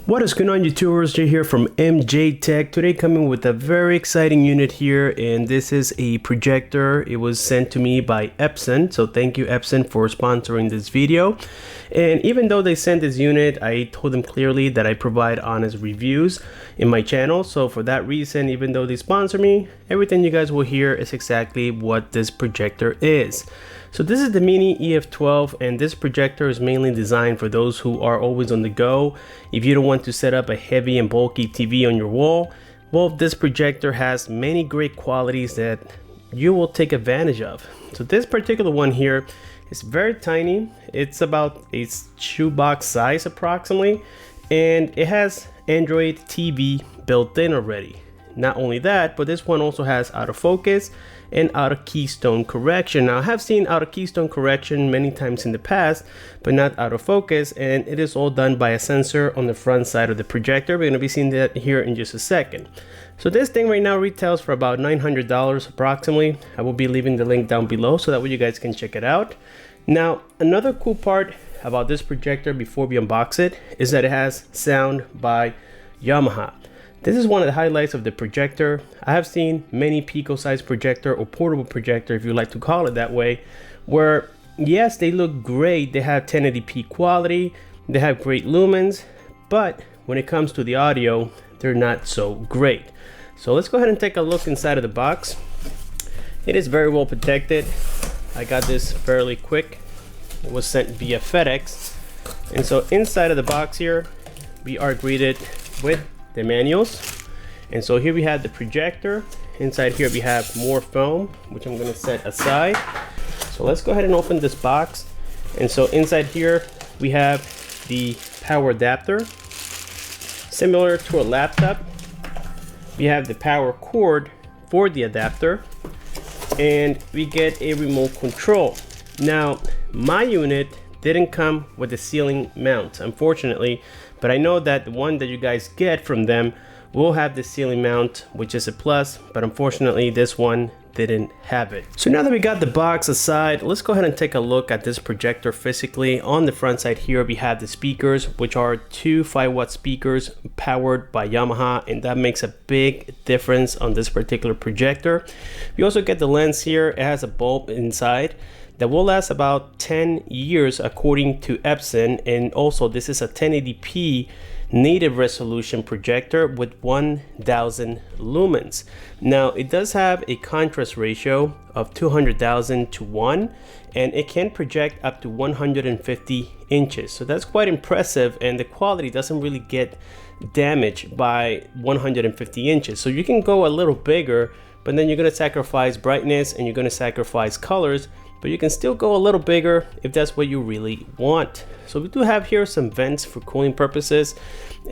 What is going on, YouTubers? Jay here from MJTech. Today coming with a very exciting unit here, and this is a projector. It was sent to me by Epson, so thank you Epson for sponsoring this video. And even though they sent this unit, I told them clearly that I provide honest reviews in my channel. So for that reason, even though they sponsor me, everything you guys will hear is exactly what this projector is. So this is the Mini EF-12, and this projector is mainly designed for those who are always on the go. If you don't want to set up a heavy and bulky TV on your wall, well, this projector has many great qualities that you will take advantage of. So this particular one here is very tiny. It's about a shoebox size approximately, and it has Android TV built in already. Not only that, but this one also has autofocus and auto keystone correction. Now I have seen auto keystone correction many times in the past, but not autofocus, and it is all done by a sensor on the front side of the projector. We're going to be seeing that here in just a second. So this thing right now retails for about $900 approximately. I will be leaving the link down below so that way you guys can check it out. Now another cool part about this projector before we unbox it is that it has sound by Yamaha. This is one of the highlights of the projector. I have seen many Pico size projector or portable projector, if you like to call it that way, where yes, they look great. They have 1080p quality, they have great lumens, but when it comes to the audio, they're not so great. So let's go ahead and take a look inside of the box. It is very well protected. I got this fairly quick. It was sent via FedEx. And so inside of the box here, we are greeted with the manuals. And so here we have the projector. Inside here we have more foam, which I'm going to set aside. So let's go ahead and open this box. And so inside here we have the power adapter. Similar to a laptop, we have the power cord for the adapter, and we get a remote control. Now my unit didn't come with a ceiling mount, unfortunately, but I know that the one that you guys get from them will have the ceiling mount, which is a plus, but unfortunately this one didn't have it. So now that we got the box aside, let's go ahead and take a look at this projector physically. On the front side here we have the speakers, which are two 5-watt speakers powered by Yamaha, and that makes a big difference on this particular projector. We also get the lens here. It has a bulb inside that will last about 10 years according to Epson, and also this is a 1080p native resolution projector with 1000 lumens. Now it does have a contrast ratio of 200,000 to 1, and it can project up to 150 inches. So that's quite impressive, and the quality doesn't really get damaged by 150 inches. So you can go a little bigger, but then you're going to sacrifice brightness and you're going to sacrifice colors, but you can still go a little bigger if that's what you really want. So we do have here some vents for cooling purposes,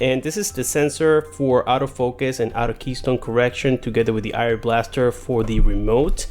and this is the sensor for autofocus and auto keystone correction together with the IR blaster for the remote.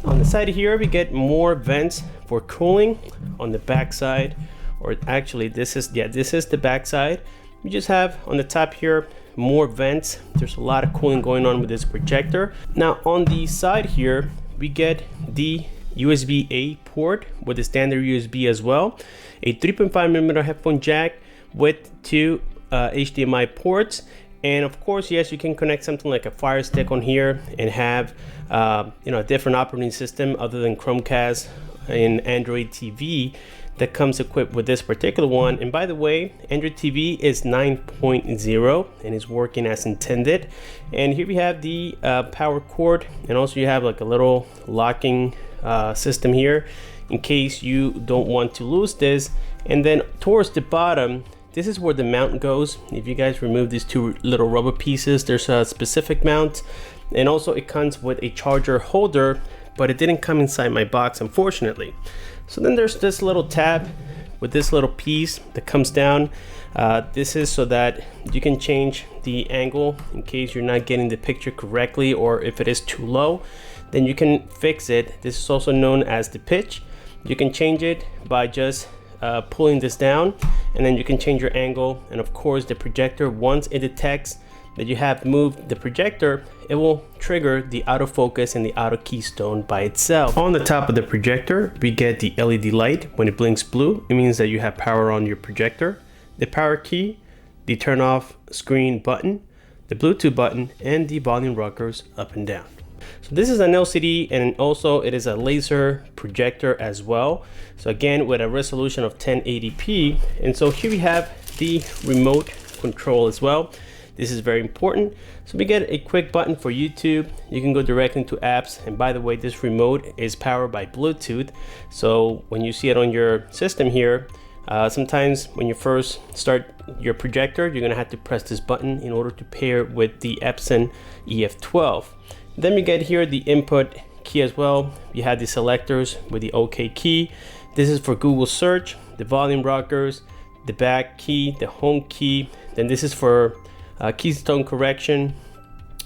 On the side here we get more vents for cooling. On the back side, or actually this is the back side, we just have on the top here more vents. There's a lot of cooling going on with this projector. Now on the side here we get the USB-A port with a standard USB as well, a 3.5mm headphone jack with two HDMI ports, and of course, yes, you can connect something like a Fire Stick on here and have a different operating system other than Chromecast and Android TV that comes equipped with this particular one. And by the way, Android TV is 9.0 and is working as intended. And here we have the power cord, and also you have like a little locking system here in case you don't want to lose this. And then towards the bottom, this is where the mount goes. If you guys remove these two little rubber pieces, there's a specific mount, and also it comes with a charger holder, but it didn't come inside my box, unfortunately. So then there's this little tab with this little piece that comes down. This is so that you can change the angle in case you're not getting the picture correctly, or if it is too low, then you can fix it. This is also known as the pitch. You can change it by just pulling this down, and then you can change your angle. And of course the projector, once it detects that you have moved the projector, it will trigger the autofocus and the auto keystone by itself. On the top of the projector we get the LED light. When it blinks blue, it means that you have power on your projector. The power key, the turn off screen button, the Bluetooth button, and the volume rockers up and down. So this is an LCD, and also it is a laser projector as well. So again, with a resolution of 1080p. And so here we have the remote control as well. This is very important. So we get a quick button for YouTube. You can go directly to apps. And by the way, this remote is powered by Bluetooth. So when you see it on your system here, sometimes when you first start your projector, you're gonna have to press this button in order to pair with the Epson EF-12. Then we get here the input key as well. You have the selectors with the OK key. This is for Google search, the volume rockers, the back key, the home key. Then this is for keystone correction.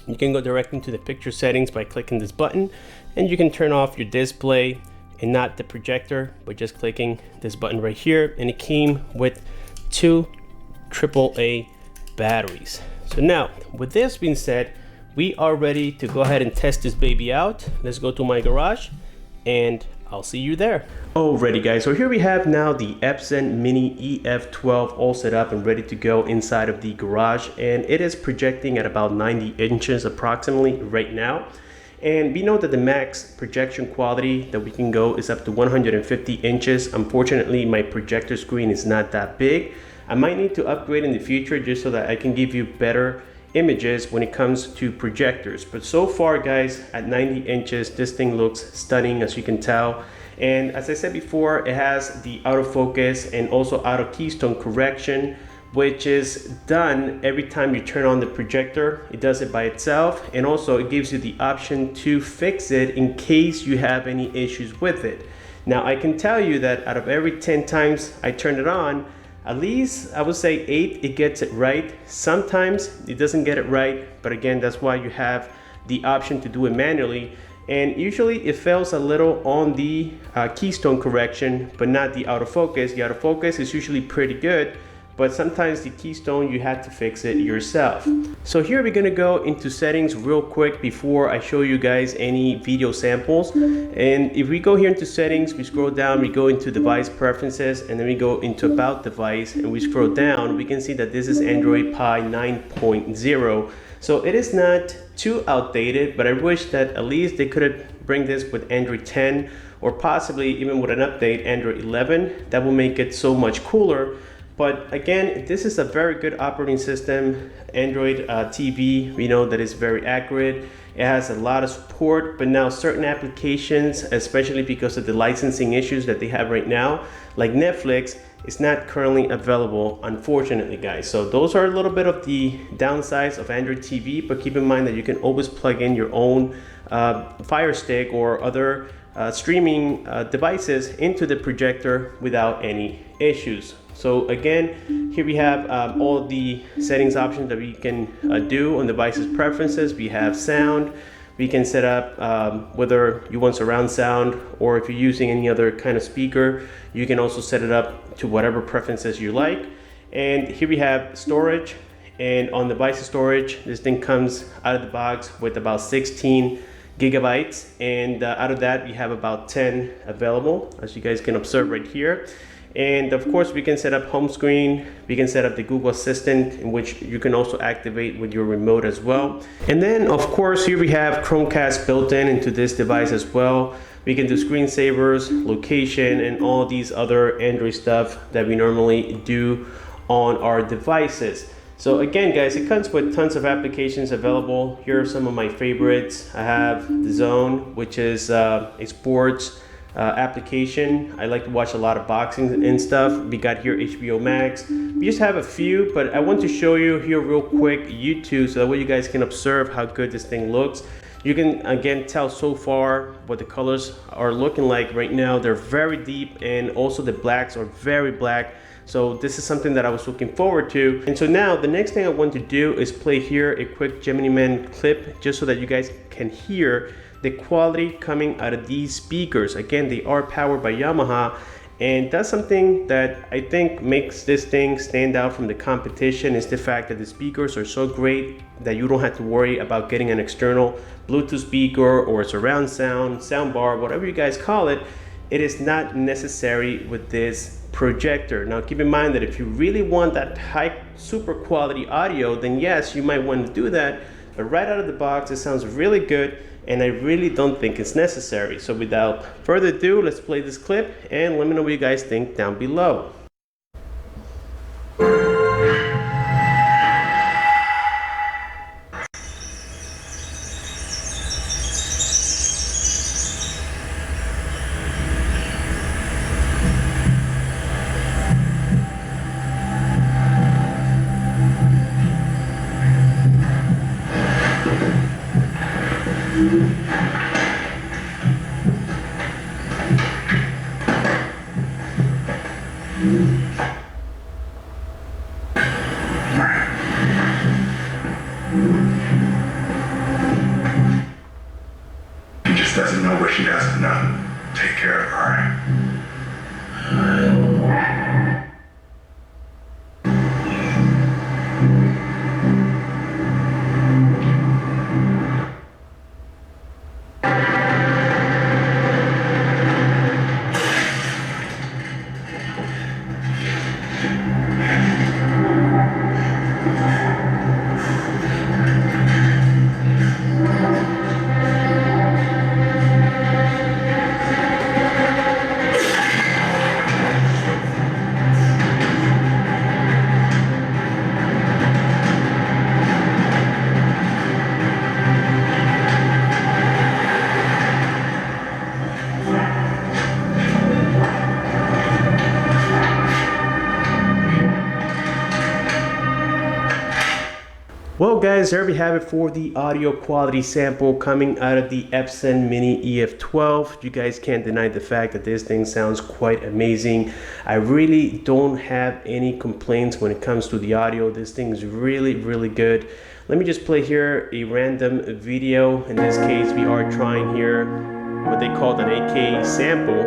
You can go directly to the picture settings by clicking this button, and you can turn off your display and not the projector, but just clicking this button right here. And it came with 2 AAA batteries. So now, with this being said, we are ready to go ahead and test this baby out. Let's go to my garage and I'll see you there. Alrighty guys, so here we have now the Epson Mini EF-12 all set up and ready to go inside of the garage, and it is projecting at about 90 inches approximately right now. And we know that the max projection quality that we can go is up to 150 inches. Unfortunately, my projector screen is not that big. I might need to upgrade in the future just so that I can give you better images when it comes to projectors. But so far guys, at 90 inches, this thing looks stunning, as you can tell. And as I said before, it has the autofocus and also auto keystone correction, which is done every time you turn on the projector. It does it by itself, and also it gives you the option to fix it in case you have any issues with it. Now I can tell you that out of every 10 times I turn it on, at least I would say 8 it gets it right. Sometimes it doesn't get it right, but again, that's why you have the option to do it manually. And usually it fails a little on the keystone correction, but not the autofocus. The autofocus is usually pretty good, but sometimes the keystone, you have to fix it yourself. So here we're gonna go into settings real quick before I show you guys any video samples. And if we go here into settings, we scroll down, we go into device preferences, and then we go into about device, and we scroll down, we can see that this is Android Pie 9.0. So it is not too outdated, but I wish that at least they could bring this with Android 10, or possibly even with an update, Android 11. That will make it so much cooler. But again, this is a very good operating system. Android TV, we know that it's very accurate. It has a lot of support, but now certain applications, especially because of the licensing issues that they have right now, like Netflix, is not currently available, unfortunately, guys. So those are a little bit of the downsides of Android TV, but keep in mind that you can always plug in your own Fire Stick or other streaming devices into the projector without any issues. So again, here we have all the settings options that we can do on devices preferences. We have sound. We can set up whether you want surround sound, or if you're using any other kind of speaker, you can also set it up to whatever preferences you like. And here we have storage. And on device storage, this thing comes out of the box with about 16 gigabytes. And out of that, we have about 10 available, as you guys can observe right here. And of course, we can set up home screen. We can set up the Google Assistant, in which you can also activate with your remote as well. And then of course, here we have Chromecast built in into this device as well. We can do screensavers, location, and all these other Android stuff that we normally do on our devices. So again, guys, it comes with tons of applications available. Here are some of my favorites. I have the Zone, which is a sports application. I like to watch a lot of boxing and stuff. We got here HBO Max. We just have a few, but I want to show you here real quick YouTube, so that way you guys can observe how good this thing looks. You can again tell so far what the colors are looking like right now. They're very deep, and also the blacks are very black. So this is something that I was looking forward to. And so now the next thing I want to do is play here a quick Gemini Man clip, just so that you guys can hear the quality coming out of these speakers. Again, they are powered by Yamaha, and that's something that I think makes this thing stand out from the competition, is the fact that the speakers are so great that you don't have to worry about getting an external Bluetooth speaker or surround sound, sound bar, whatever you guys call it. it is not necessary with this projector. Now keep in mind that if you really want that high super quality audio, then yes, you might want to do that, but right out of the box it sounds really good, and I really don't think it's necessary. So without further ado, let's play this clip and let me know what you guys think down below. She just doesn't know what she doesn't know. Take care of her. Well guys, there we have it for the audio quality sample coming out of the Epson Mini EF-12. You guys can't deny the fact that this thing sounds quite amazing. I really don't have any complaints when it comes to the audio. This thing is really good. Let me just play here a random video. In this case, we are trying here what they call an AK sample.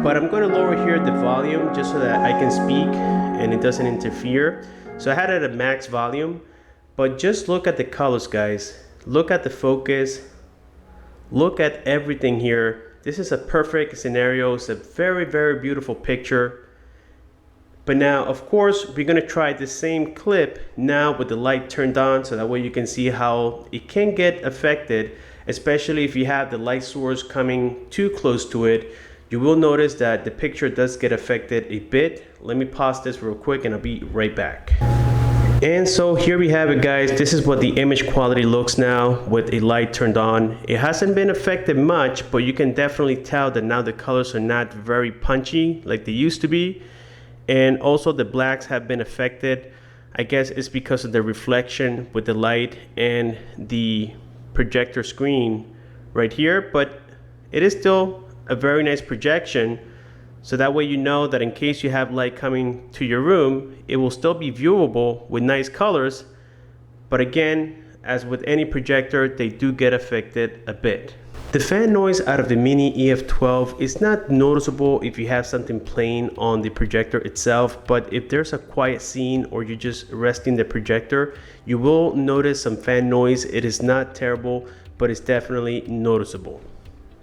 But I'm going to lower here the volume just so that I can speak and it doesn't interfere. So I had it at max volume, but just look at the colors, guys. Look at the focus. Look at everything here. This is a perfect scenario. It's a very beautiful picture. But now, of course, we're gonna try the same clip now with the light turned on, so that way you can see how it can get affected, especially if you have the light source coming too close to it. You will notice that the picture does get affected a bit. Let me pause this real quick and I'll be right back. And so here we have it, guys. This is what the image quality looks now with a light turned on. It hasn't been affected much, but you can definitely tell that now the colors are not very punchy like they used to be. And also the blacks have been affected. I guess it's because of the reflection with the light and the projector screen right here, but it is still a very nice projection, so that way you know that in case you have light coming to your room, it will still be viewable with nice colors. But again, as with any projector, they do get affected a bit. The fan noise out of the Mini EF-12 is not noticeable if you have something playing on the projector itself, but if there's a quiet scene or you're just resting the projector, you will notice some fan noise. It is not terrible, but it's definitely noticeable.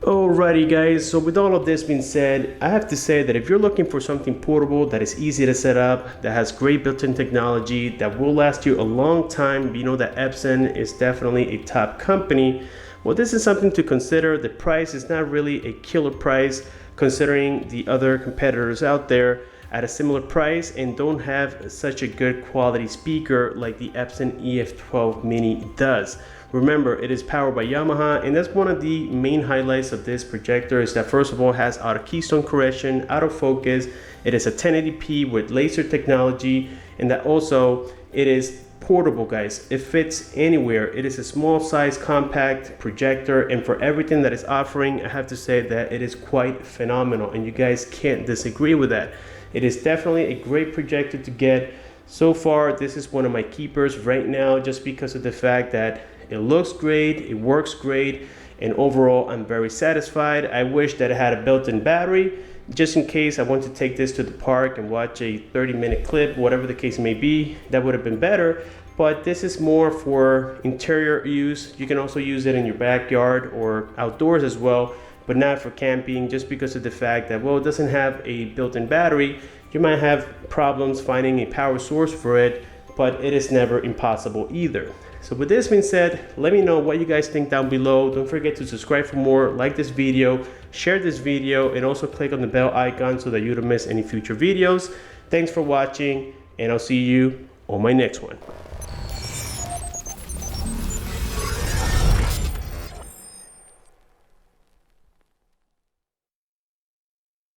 Alrighty guys, so with all of this being said, I have to say that if you're looking for something portable that is easy to set up, that has great built-in technology, that will last you a long time, you know that Epson is definitely a top company, well, this is something to consider. The price is not really a killer price considering the other competitors out there at a similar price and don't have such a good quality speaker like the Epson EF-12 Mini does. Remember, it is powered by Yamaha, and that's one of the main highlights of this projector is that first of all, it has auto keystone correction, autofocus, it is a 1080p with laser technology, and that also it is portable, guys. It fits anywhere. It is a small size compact projector, and for everything that it's offering, I have to say that it is quite phenomenal, and you guys can't disagree with that. It is definitely a great projector to get. So far, this is one of my keepers right now just because of the fact that it looks great, it works great, and overall I'm very satisfied. I wish that it had a built-in battery just in case I want to take this to the park and watch a 30-minute clip, whatever the case may be. That would have been better, but this is more for interior use. You can also use it in your backyard or outdoors as well. but not for camping, just because of the fact that, well, it doesn't have a built-in battery. You might have problems finding a power source for it, but it is never impossible either. So with this being said, let me know what you guys think down below. Don't forget to subscribe for more, like this video, share this video, and also click on the bell icon so that you don't miss any future videos. Thanks for watching, and I'll see you on my next one.